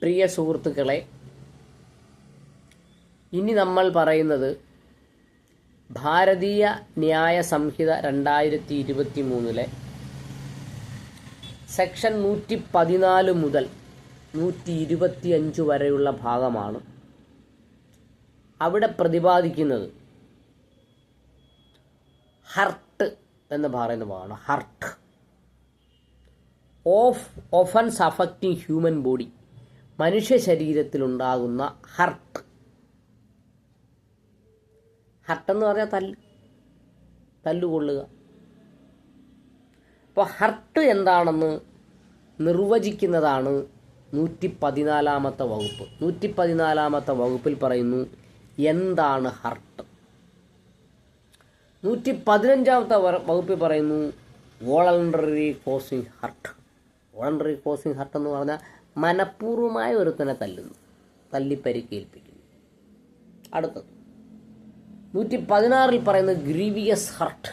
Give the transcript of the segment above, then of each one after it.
പ്രിയ സുഹൃത്തുക്കളെ, ഇനി നമ്മൾ പറയുന്നത് ഭാരതീയ ന്യായ സംഹിത 2023 സെക്ഷൻ 114 മുതൽ 125 വരെയുള്ള ഭാഗമാണ്. അവിടെ പ്രതിപാദിക്കുന്നത് ഹർട്ട് എന്ന് പറയുന്ന ഭാഗമാണ്. Hurt of offence affecting human body, മനുഷ്യ ശരീരത്തിലുണ്ടാകുന്ന ഹർട്ട്. ഹർട്ടെന്ന് പറഞ്ഞാൽ തല്ലുകൊള്ളുക. അപ്പോൾ ഹർട്ട് എന്താണെന്ന് നിർവചിക്കുന്നതാണ് 114 വകുപ്പ്. 114 വകുപ്പിൽ പറയുന്നു എന്താണ് ഹർട്ട്. 115 വകുപ്പിൽ പറയുന്നു voluntary causing hurt. Voluntary causing hurt എന്ന് പറഞ്ഞാൽ മനഃപൂർവ്വമായ ഒരുത്തനെ തല്ലുന്നു, തല്ലിപ്പരിക്കേൽപ്പിക്കുന്നു. അടുത്തത് 116 പറയുന്നത് ഗ്രീവിയസ് ഹർട്ട്,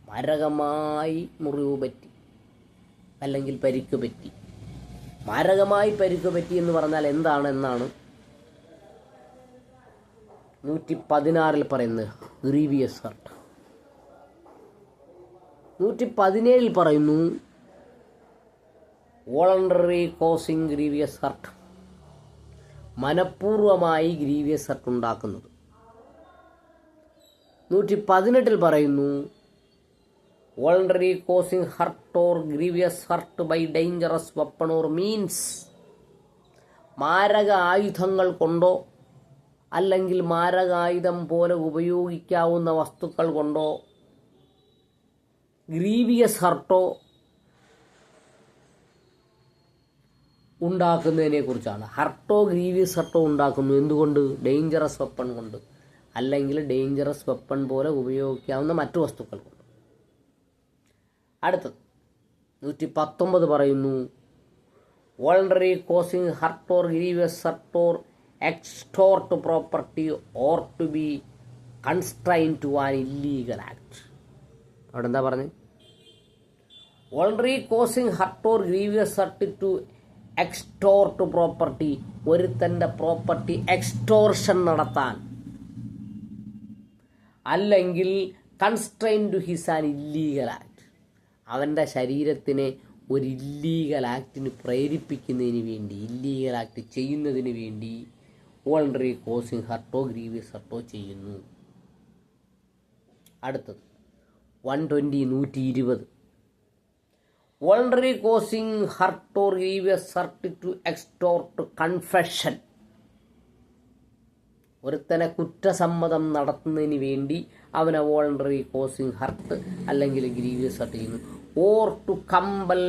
മാരകമായി മുറിവ് പറ്റി അല്ലെങ്കിൽ പരിക്ക് പറ്റി. മാരകമായി പരിക്ക് പറ്റി എന്ന് പറഞ്ഞാൽ എന്നാണ് 116 പറയുന്നത് ഗ്രീവിയസ് ഹർട്ട്. 117 പറയുന്നു വോളണ്ടറി കോസിങ് ഗ്രീവിയസ് ഹർട്ട്, മനഃപൂർവമായി ഗ്രീവിയസ് ഹർട്ട് ഉണ്ടാക്കുന്നത്. 118 പറയുന്നു voluntary causing hurt or grievous hurt by dangerous weapon or means, മാരക ആയുധങ്ങൾ കൊണ്ടോ അല്ലെങ്കിൽ മാരകായുധം പോലെ ഉപയോഗിക്കാവുന്ന വസ്തുക്കൾ കൊണ്ടോ ഗ്രീവിയസ് ഹർട്ടോ ഉണ്ടാക്കുന്നതിനെ കുറിച്ചാണ്. ഹർട്ടോ ഗ്രീവിയസ് ഹർട്ടോ ഉണ്ടാക്കുന്നു. എന്തുകൊണ്ട്? ഡേഞ്ചറസ് വെപ്പൺ കൊണ്ട് അല്ലെങ്കിൽ ഡേഞ്ചറസ് വെപ്പൺ പോലെ ഉപയോഗിക്കാവുന്ന മറ്റു വസ്തുക്കൾ കൊണ്ട്. അടുത്തത് 119 പറയുന്നു voluntary causing hurt or grievous hurt or extort property or to be constrain to an illegal act. അവിടെ എന്താ പറഞ്ഞത്? Voluntary causing hurt or grievous hurt to extort property, ഒരുത്തൻ്റെ പ്രോപ്പർട്ടി എക്സ്റ്റോർഷൻ നടത്താൻ അല്ലെങ്കിൽ constrain to his an illegal act, അവൻ്റെ ശരീരത്തിനെ ഒരു illegal ആക്ടിന് പ്രേരിപ്പിക്കുന്നതിന് വേണ്ടി, ഇല്ലീഗൽ ആക്ട് ചെയ്യുന്നതിന് വേണ്ടി വോളണ്ടറി കോസിങ് ഹർട്ടോ ഗ്രീവിയസ് ഹർട്ടോ ചെയ്യുന്നു. അടുത്തത് 120 voluntary causing hurt or grievous hurt to extort confession, ഒരുത്തനെ കുറ്റസമ്മതം നടത്തുന്നതിന് വേണ്ടി അവനെ വോളണ്ടറി കോസിങ് ഹർട്ട് അല്ലെങ്കിൽ ഗ്രീവിയസ് ഹർട്ട് ചെയ്യുന്നു. Or to compel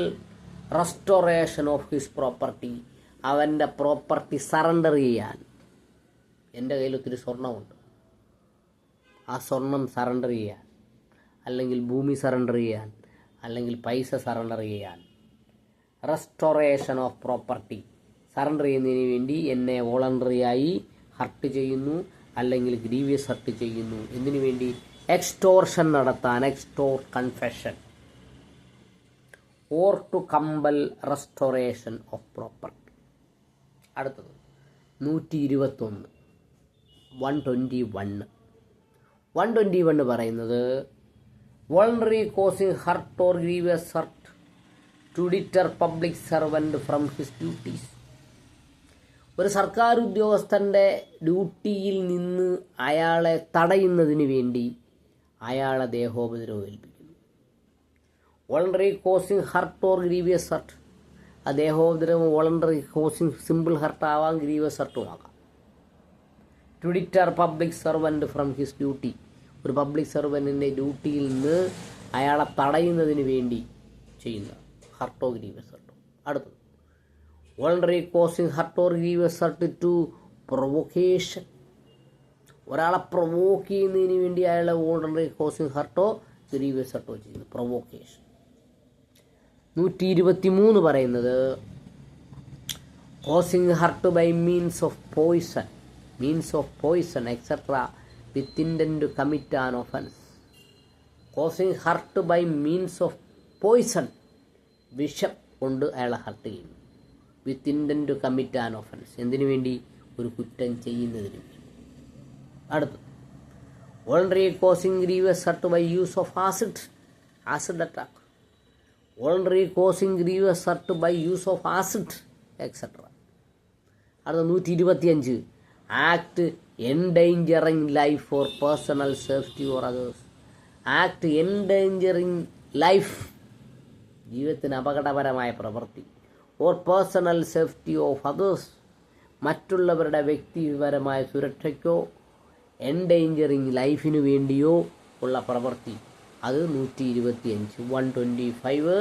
restoration of his property, അവൻ്റെ പ്രോപ്പർട്ടി സറണ്ടർ ചെയ്യാൻ. എൻ്റെ കയ്യിൽ ഒത്തിരി സ്വർണ്ണമുണ്ട്, ആ സ്വർണം സറണ്ടർ ചെയ്യാൻ, അല്ലെങ്കിൽ ഭൂമി സറണ്ടർ ചെയ്യാൻ, അല്ലെങ്കിൽ പൈസ സറണ്ടർ ചെയ്യാൻ. റെസ്റ്റോറേഷൻ ഓഫ് പ്രോപ്പർട്ടി സറണ്ടർ ചെയ്യുന്നതിന് വേണ്ടി എന്നെ വോളണ്ടറിയായി ഹർട്ട് ചെയ്യുന്നു അല്ലെങ്കിൽ ഗ്രീവിയസ് ഹർട്ട് ചെയ്യുന്നു. എന്തിനു വേണ്ടി? എക്സ്റ്റോർഷൻ നടത്താൻ, extort confession or to compel restoration of property. അടുത്തത് 121 പറയുന്നത് voluntary causing hurt or grievous hurt to deter public servant from his duties, ഒരു സർക്കാർ ഉദ്യോഗസ്ഥൻ്റെ ഡ്യൂട്ടിയിൽ നിന്ന് അയാളെ തടയുന്നതിന് വേണ്ടി അയാളെ ദേഹോപദ്രവം ഏൽപ്പിക്കുന്നു. Voluntary causing hurt or grievous hurt, ആ ദേഹോപദ്രവം വോളണ്ടറി കോസിങ് സിമ്പിൾ ഹർട്ട് ആവാം, ഗ്രീവിയസ് ഹർട്ടും ആകാം. To deter public servant from his duty, ഒരു പബ്ലിക് സർവൻറ്റിൻ്റെ ഡ്യൂട്ടിയിൽ നിന്ന് അയാളെ തടയുന്നതിന് വേണ്ടി ചെയ്യുന്ന ഹർട്ടോ ഗ്രീവിയസ് ഹർട്ടോ. അടുത്തത് voluntary causing hurt or grievous hurt to provocation, ഒരാളെ പ്രൊവോക്ക് ചെയ്യുന്നതിന് വേണ്ടി അയാളെ വോളണ്ടറി കോസിങ് ഹർട്ടോ ഗ്രീവിയസ് ഹർട്ടോ ചെയ്യുന്നു. പ്രൊവോക്കേഷൻ. 123 പറയുന്നത് causing hurt by means of poison etcetera with intent to commit an offence. Causing hurt by means of poison, വിഷം കൊണ്ട് അയാളെ ഹർട്ട് ചെയ്യുന്നു. With intent to commit an offence. എന്തിനു വേണ്ടി? ഒരു കുറ്റം ചെയ്യുന്നതിന് വേണ്ടി. അടുത്ത് voluntary causing grievous hurt by use of acid attack. Voluntary causing grievous hurt by use of acid etcetera. അടുത്ത 125 act endangering life for personal safety or others. Act endangering life, ജീവിതത്തിന് അപകടകരമായ പ്രവൃത്തി, or personal safety of others, മറ്റുള്ളവരുടെ വ്യക്തിപരമായ സുരക്ഷയ്ക്കോ endangering ലൈഫിനു വേണ്ടിയോ ഉള്ള പ്രവൃത്തി, അത് 125 125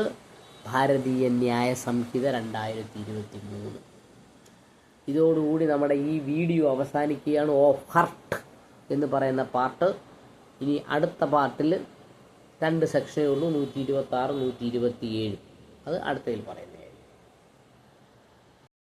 ഭാരതീയ ന്യായ സംഹിത 2023. ഇതോടുകൂടി നമ്മുടെ ഈ വീഡിയോ അവസാനിക്കുകയാണ്. ഓഫ് ഹർട്ട് എന്ന് പറയുന്ന പാർട്ട്. ഇനി അടുത്ത പാർട്ടിൽ 2 സെക്ഷനേ ഉള്ളൂ, 126 127. അത് അടുത്തതിൽ പറയുന്നത്.